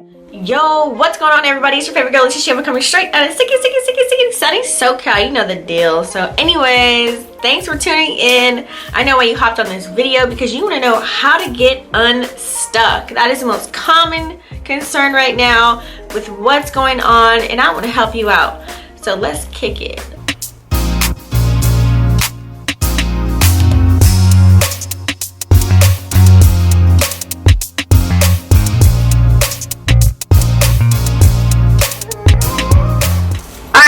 Yo, what's going on, everybody? It's your favorite girl, Leticia, coming straight out of sticky, sunny SoCal. You know the deal. So anyways, thanks for tuning in. I know why you hopped on this video, because you want to know how to get unstuck. That is the most common concern right now with what's going on, and I want to help you out. So let's kick it.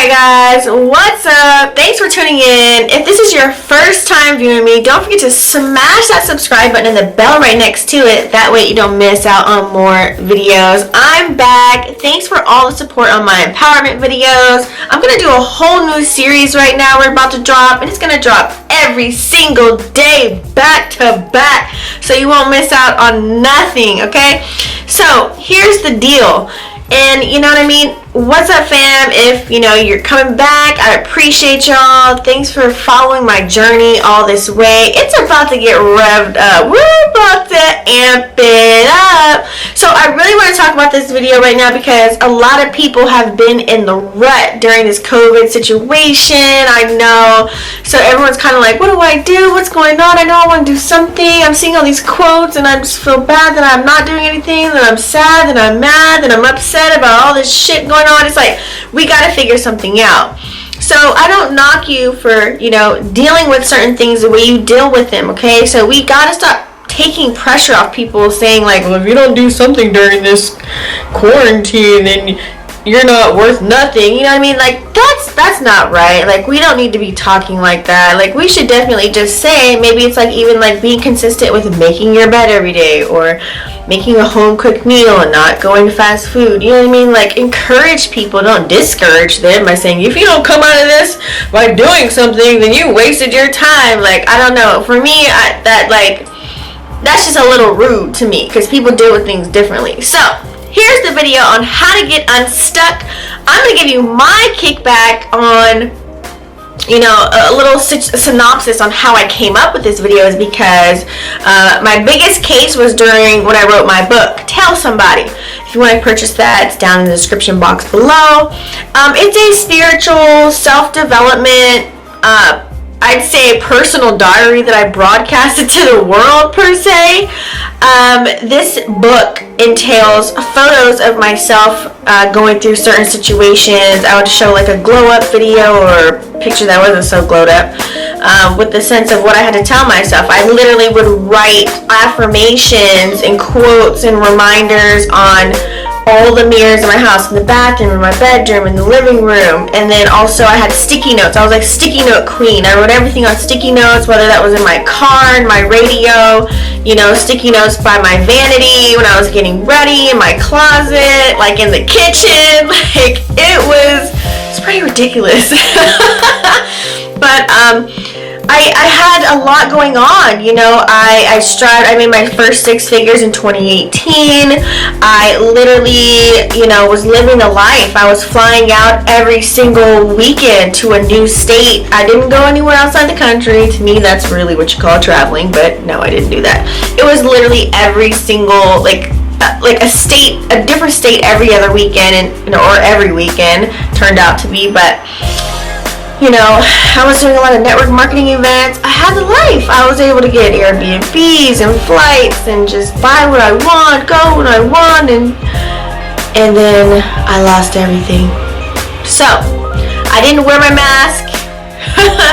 Alright guys, what's up? Thanks for tuning in. If this is your first time viewing me, don't forget to smash that subscribe button and the bell right next to it. That way you don't miss out on more videos. I'm back. Thanks for all the support on my empowerment videos. I'm going to do a whole new series right now we're about to drop, and it's going to drop every single day back to back, so you won't miss out on nothing, okay? So here's the deal. And you know what I mean? What's up, fam? If you know you're coming back, I appreciate y'all. Thanks for following my journey all this way. It's about to get revved up. We're about to amp it up. So I really want to talk about this video right now because a lot of people have been in the rut during this COVID situation. I know. So everyone's kind of like, what do I do? What's going on? I know I want to do something. I'm seeing all these quotes and I just feel bad that I'm not doing anything, that I'm sad, that I'm mad, that I'm upset about all this shit going on. It's like, we got to figure something out. So I don't knock you for, you know, dealing with certain things the way you deal with them, okay? So we got to stop taking pressure off people saying like, well, if you don't do something during this quarantine, then you're not worth nothing. You know what I mean? Like, that's not right. Like, we don't need to be talking like that. Like, we should definitely just say, maybe it's like even like being consistent with making your bed every day, or making a home cooked meal and not going to fast food. You know what I mean? Like, encourage people, don't discourage them by saying, if you don't come out of this by doing something, then you wasted your time. Like, I don't know. For me, that's just a little rude to me, because people deal with things differently. So here's the video on how to get unstuck. I'm going to give you my kickback on, you know, a little synopsis on how I came up with this video is because my biggest case was during when I wrote my book, Tell Somebody. If you want to purchase that, it's down in the description box below. It's a spiritual self-development, I'd say personal diary that I broadcasted to the world, per se. This book entails photos of myself going through certain situations. I would show like a glow up video or a picture that wasn't so glowed up, with the sense of what I had to tell myself. I literally would write affirmations and quotes and reminders on all the mirrors in my house, in the bathroom, in my bedroom, in the living room. And then also I had sticky notes. I was like sticky note queen. I wrote everything on sticky notes, whether that was in my car, in my radio, you know, sticky notes by my vanity, when I was getting ready, in my closet, like in the kitchen. Like, it's pretty ridiculous. But I had a lot going on, you know. I made my first 6 figures in 2018. I literally, you know, was living the life. I was flying out every single weekend to a new state. I didn't go anywhere outside the country. To me, that's really what you call traveling, but no, I didn't do that. It was literally every single, like a different state every other weekend, and, you know, or every weekend turned out to be. But you know, I was doing a lot of network marketing events. I had the life. I was able to get Airbnbs and flights and just buy what I want, go when I want, and then I lost everything. So I didn't wear my mask.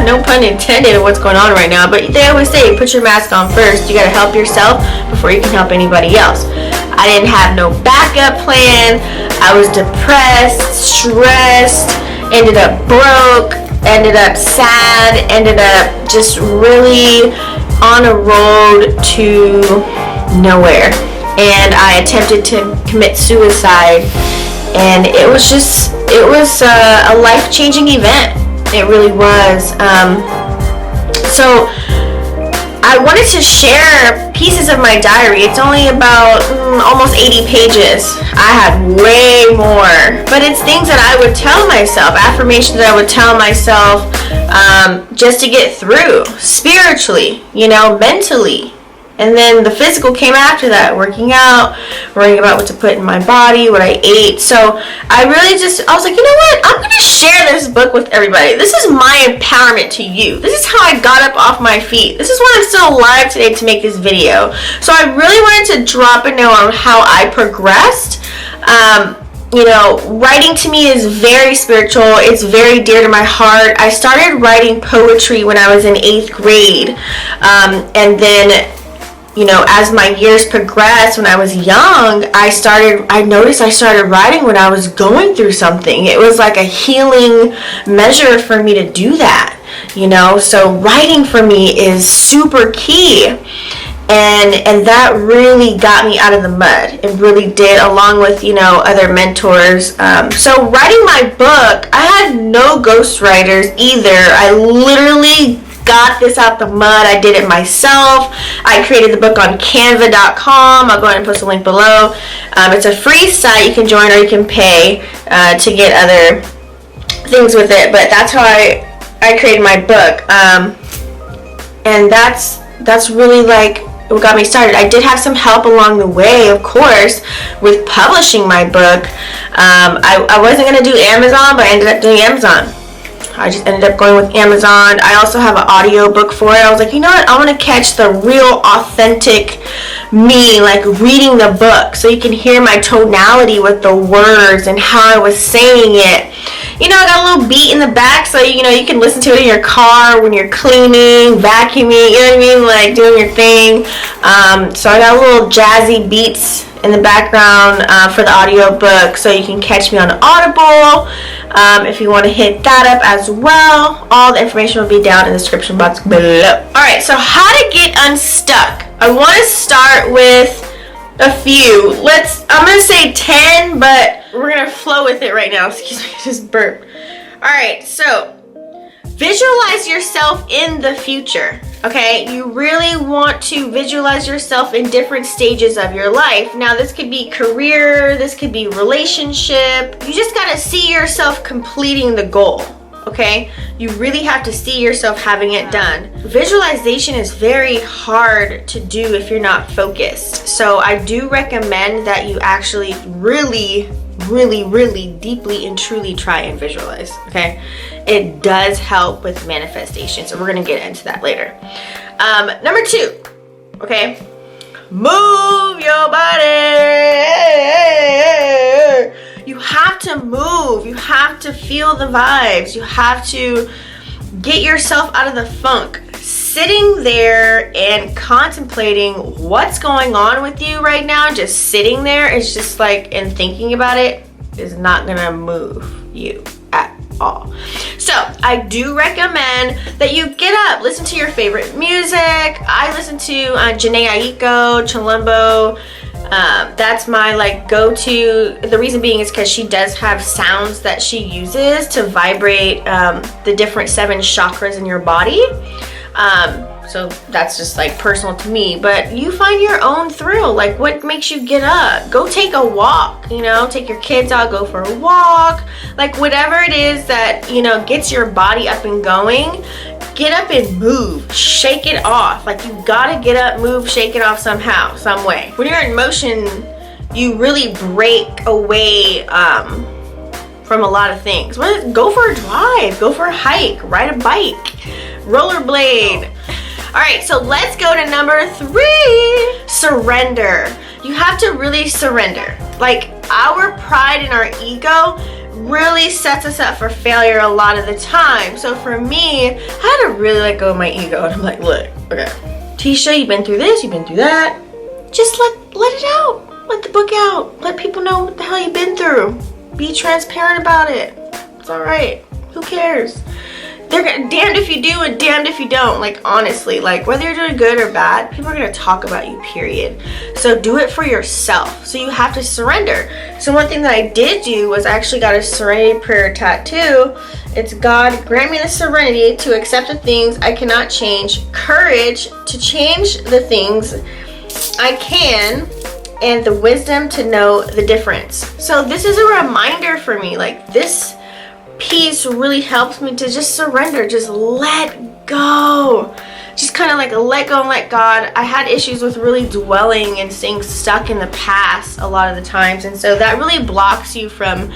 No pun intended of what's going on right now, but they always say put your mask on first. You gotta help yourself before you can help anybody else. I didn't have no backup plan. I was depressed, stressed, ended up broke, ended up sad, ended up just really on a road to nowhere. And I attempted to commit suicide, and it was a life-changing event. It really was. So I wanted to share pieces of my diary. It's only about almost 80 pages. I had way more, but it's things that I would tell myself, affirmations that I would tell myself, just to get through spiritually, you know, mentally, And then the physical came after that, working out, worrying about what to put in my body, what I ate. So I was like, you know what? I'm going to share this book with everybody. This is my empowerment to you. This is how I got up off my feet. This is why I'm still alive today to make this video. So I really wanted to drop a note on how I progressed. You know, writing to me is very spiritual. It's very dear to my heart. I started writing poetry when I was in 8th grade. And then, you know, as my years progressed, when I was young, I noticed I started writing when I was going through something. It was like a healing measure for me to do that, you know. So writing for me is super key. And that really got me out of the mud. It really did, along with, you know, other mentors. So writing my book, I had no ghostwriters either. I literally got this out the mud. I did it myself. I created the book on canva.com. I'll go ahead and post a link below. It's a free site. You can join or you can pay to get other things with it. But that's how I created my book. And that's really like what got me started. I did have some help along the way, of course, with publishing my book. I wasn't going to do Amazon, but I ended up doing Amazon. I just ended up going with Amazon. I also have an audiobook for it. I was like, you know what? I want to catch the real authentic me, like reading the book, so you can hear my tonality with the words and how I was saying it. You know, I got a little beat in the back, so you know you can listen to it in your car when you're cleaning, vacuuming, you know what I mean, like doing your thing. So I got little jazzy beats in the background for the audiobook, so you can catch me on Audible if you want to hit that up as well. All the information will be down in the description box below. Alright, so how to get unstuck. I want to start with a few. I'm going to say 10, but we're going to flow with it right now. Excuse me, I just burped. Alright, so visualize yourself in the future. Okay, you really want to visualize yourself in different stages of your life. Now, this could be career, this could be relationship. You just got to see yourself completing the goal. Okay, you really have to see yourself having it done. Visualization is very hard to do if you're not focused. So I do recommend that you actually really deeply and truly try and visualize. Okay, it does help with manifestation, so we're gonna get into that later. Number 2, okay, move your body. You have to move. You have to feel the vibes. You have to get yourself out of the funk. Sitting there and contemplating what's going on with you right now, just sitting there is just like, and thinking about it is not gonna move you at all. So I do recommend that you get up, listen to your favorite music. I listen to Janae Aiko, Chilumbo. That's my like go-to. The reason being is because she does have sounds that she uses to vibrate the different 7 chakras in your body. So that's just like personal to me, but you find your own thrill. Like, what makes you get up? Go take a walk, you know, take your kids out, go for a walk, like whatever it is that, you know, gets your body up and going. Get up and move, shake it off. Like, you gotta get up, move, shake it off somehow, some way. When you're in motion, you really break away from a lot of things. Go for a drive, go for a hike, ride a bike, rollerblade. All right, so let's go to number 3, surrender. You have to really surrender. Like, our pride and our ego really sets us up for failure a lot of the time. So for me, I had to really let go of my ego, and I'm like, look, okay, Tisha, you've been through this, you've been through that. Just let it out. Let the book out. Let people know what the hell you've been through. Be transparent about it. It's all right. Who cares? They're damned if you do and damned if you don't. Like, honestly, like whether you're doing good or bad, people are gonna talk about you, period. So do it for yourself. So you have to surrender. So one thing that I did do was I actually got a serenity prayer tattoo. It's, God, grant me the serenity to accept the things I cannot change, courage to change the things I can, and the wisdom to know the difference. So this is a reminder for me. Like, this piece really helps me to just surrender, just let go. just kind of like let go and let God. I had issues with really dwelling and staying stuck in the past a lot of the times, and so that really blocks you from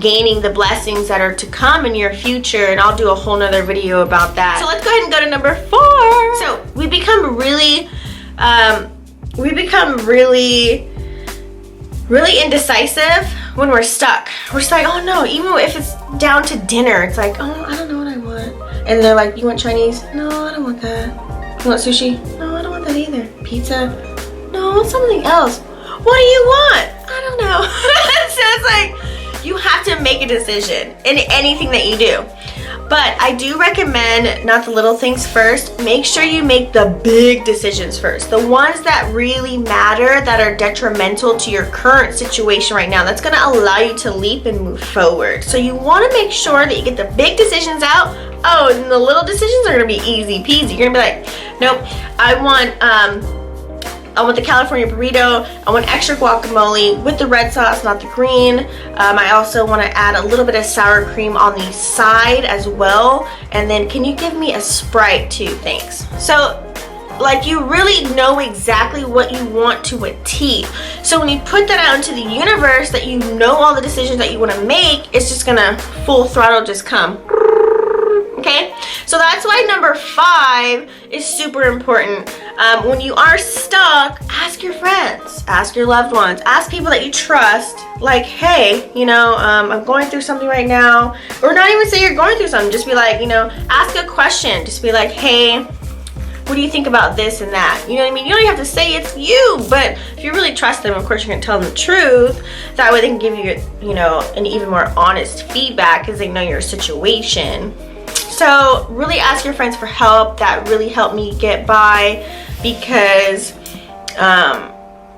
gaining the blessings that are to come in your future, and I'll do a whole nother video about that. So let's go ahead and go to number 4. So we become really indecisive when we're stuck. We're just like, oh no, even if it's down to dinner, it's like, oh, I don't know what I want. And they're like, you want Chinese? No, I don't want that. You want sushi? No, I don't want that either. Pizza? No, I want something else. What do you want? I don't know. So it's like, you have to make a decision in anything that you do. But I do recommend not the little things first. Make sure you make the big decisions first. The ones that really matter, that are detrimental to your current situation right now. That's going to allow you to leap and move forward. So you want to make sure that you get the big decisions out. Oh, and the little decisions are going to be easy peasy. You're going to be like, nope, I want the California burrito. I want extra guacamole with the red sauce, not the green. I also want to add a little bit of sour cream on the side as well. And then can you give me a Sprite too? Thanks. So like, you really know exactly what you want to a T. So when you put that out into the universe, that you know all the decisions that you want to make, it's just gonna full throttle just come. Okay, so that's why number 5 is super important. When you are stuck, ask your friends, ask your loved ones, ask people that you trust, like, hey, you know, I'm going through something right now. Or not even say you're going through something, just be like, you know, ask a question. Just be like, hey, what do you think about this and that? You know what I mean? You don't even have to say it's you, but if you really trust them, of course, you're going to tell them the truth. That way they can give you, you know, an even more honest feedback because they know your situation. So really ask your friends for help. That really helped me get by, because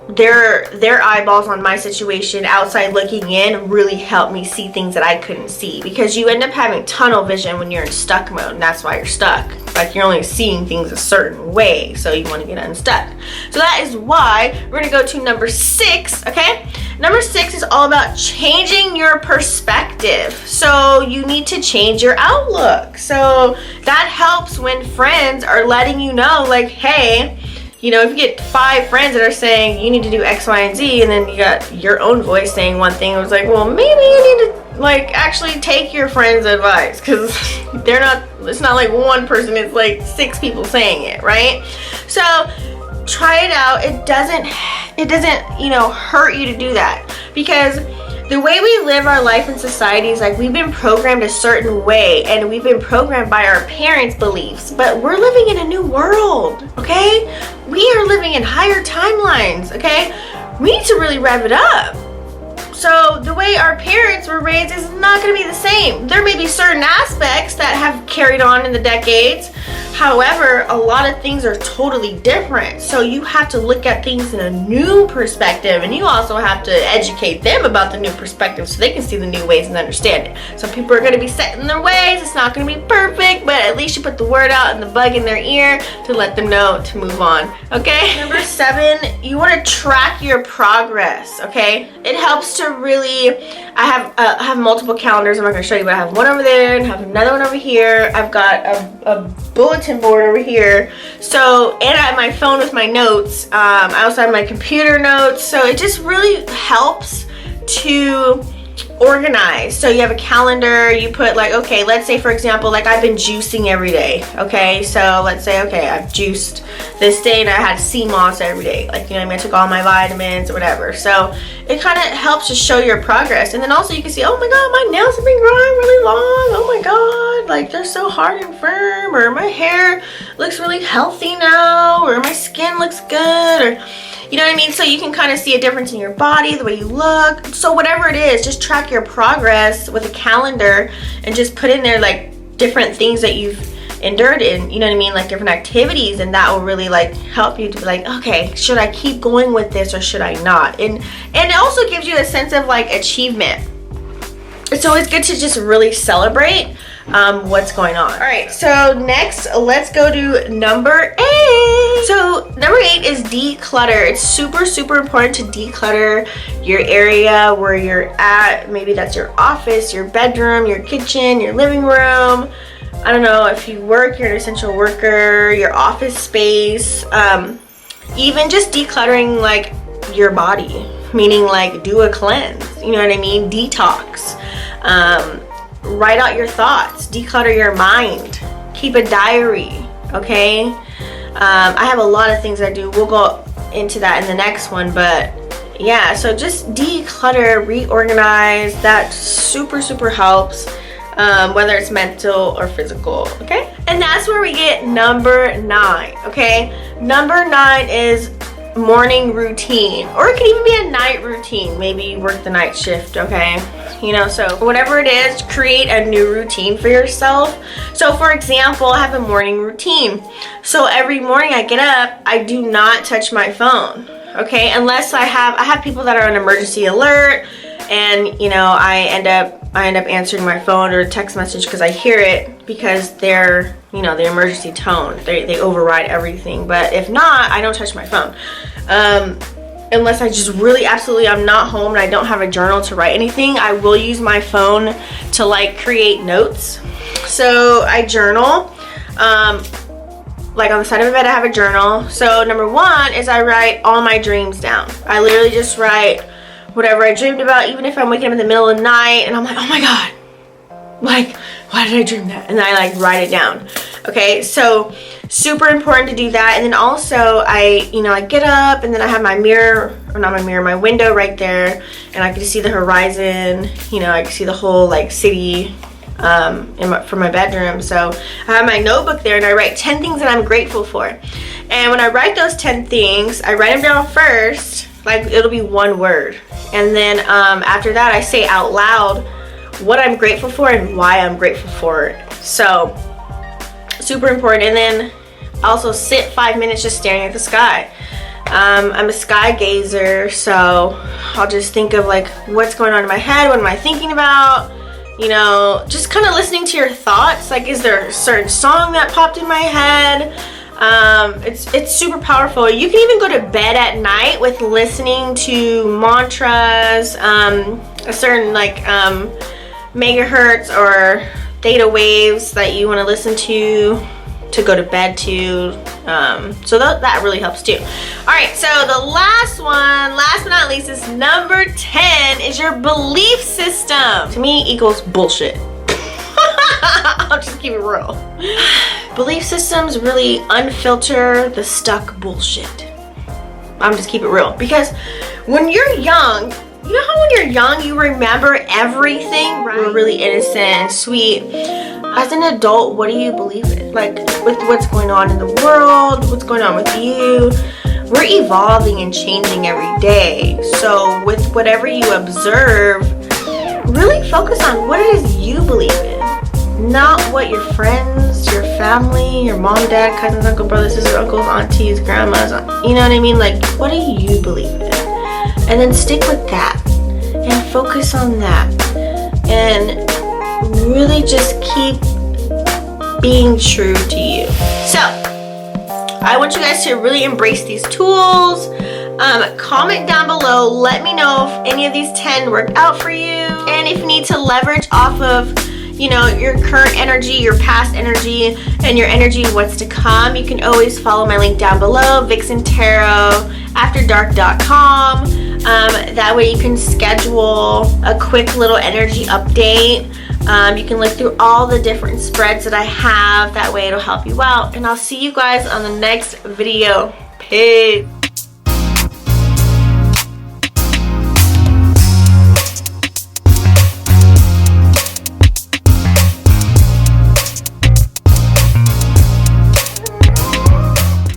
their eyeballs on my situation outside looking in really helped me see things that I couldn't see, because you end up having tunnel vision when you're in stuck mode, and that's why you're stuck. Like, you're only seeing things a certain way, so you want to get unstuck. So that is why we're going to go to number 6, okay? Number 6 is all about changing your perspective. So you need to change your outlook. So that helps when friends are letting you know, like, hey, you know, if you get 5 friends that are saying you need to do X, Y, and Z, and then you got your own voice saying one thing, it was like, well, maybe you need to, like, actually take your friend's advice, because they're not, it's not like one person, it's like 6 people saying it, right? So try it out. It doesn't, you know, hurt you to do that, because the way we live our life in society is like, we've been programmed a certain way, and we've been programmed by our parents' beliefs, but we're living in a new world, okay? We are living in higher timelines, okay? We need to really rev it up. So the way our parents were raised is not going to be the same. There may be certain aspects that have carried on in the decades. However, a lot of things are totally different. So you have to look at things in a new perspective, and you also have to educate them about the new perspective so they can see the new ways and understand it. Some people are going to be set in their ways. It's not going to be perfect, but at least you put the word out and the bug in their ear to let them know to move on. Okay? Number 7, you want to track your progress. Okay? It helps to really, I have multiple calendars. I'm not going to show you, but I have one over there and I have another one over here. I've got a bulletin board over here. So, and I have my phone with my notes. I also have my computer notes. So it just really helps to organize. So you have a calendar, you put like, okay, let's say for example, like I've been juicing every day. Okay, so let's say, okay, I've juiced this day and I had sea moss every day. Like, you know what I mean? I took all my vitamins or whatever. So it kind of helps to show your progress. And then also you can see, oh my God, my nails have been growing really long. Oh my God, like they're so hard and firm, or my hair looks really healthy now, or my skin looks good, or you know what I mean? So you can kind of see a difference in your body, the way you look. So whatever it is, just track your progress with a calendar and just put in there like different things that you've endured in, you know what I mean? Like different activities, and that will really like help you to be like, okay, should I keep going with this or should I not? And it also gives you a sense of like achievement. It's always good to just really celebrate what's going on. All right, so next let's go to number 8. So number 8 is declutter. It's super, super important to declutter your area where you're at. Maybe that's your office, your bedroom, your kitchen, your living room, I don't know, if you work, you're an essential worker, your office space, even just decluttering like your body, meaning like do a cleanse, you know what I mean? Detox. Write out your thoughts, declutter your mind, keep a diary, okay? I have a lot of things I do. We'll go into that in the next one, but yeah, so just declutter, reorganize. That super helps, whether it's mental or physical, okay? And that's where we get number 9, okay? Number 9 is morning routine, or it can even be a night routine. Maybe you work the night shift, okay? You know, so whatever it is, create a new routine for yourself. So for example, I have a morning routine. So every morning I get up, I do not touch my phone, okay? Unless I have people that are on emergency alert, and you know, I end up answering my phone or text message because I hear it, because they're, you know, the emergency tone, they override everything. But if not, I don't touch my phone, unless I just really absolutely, I'm not home and I don't have a journal to write anything. I will use my phone to like create notes. So I journal, like on the side of my bed I have a journal. So number 1 is I write all my dreams down. I literally just write whatever I dreamed about, even if I'm waking up in the middle of the night and I'm like, oh my god, like, why did I dream that? And then I like write it down. Okay, so super important to do that. And then also I get up, and then I have my mirror, or not my mirror, my window right there, and I can see the horizon. You know, I can see the whole like city from my bedroom. So I have my notebook there, and I write 10 things that I'm grateful for. And when I write those 10 things, I write them down first, like it'll be one word, and then after that I say out loud what I'm grateful for and why I'm grateful for it. So super important. And then also sit 5 minutes just staring at the sky. I'm a sky gazer, so I'll just think of like what's going on in my head, what am I thinking about, you know, just kind of listening to your thoughts. Like, is there a certain song that popped in my head? It's super powerful. You can even go to bed at night with listening to mantras, a certain like megahertz or theta waves that you want to listen to go to bed to. So that really helps too. Alright, so the last one, last but not least, is number 10, is your belief system. To me equals bullshit. I'll just keep it real. Belief systems really unfilter the stuck bullshit. I'm just keep it real. Because when you're young, you know how when you're young you remember everything, right? You're really innocent and sweet. As an adult, what do you believe in? Like, with what's going on in the world, what's going on with you, we're evolving and changing every day. So with whatever you observe, really focus on what it is you believe in. Not what your friends, your family, your mom, dad, cousins, uncle, brothers, sisters, uncles, aunties, grandmas, you know what I mean? Like, what do you believe in? And then stick with that and focus on that, and really just keep being true to you. So I want you guys to really embrace these tools. Comment down below, let me know if any of these 10 worked out for you, and if you need to leverage off of, you know, your current energy, your past energy, and your energy what's to come, you can always follow my link down below, vixentarotafterdark.com. That way you can schedule a quick little energy update. You can look through all the different spreads that I have. That way it'll help you out. And I'll see you guys on the next video. Peace.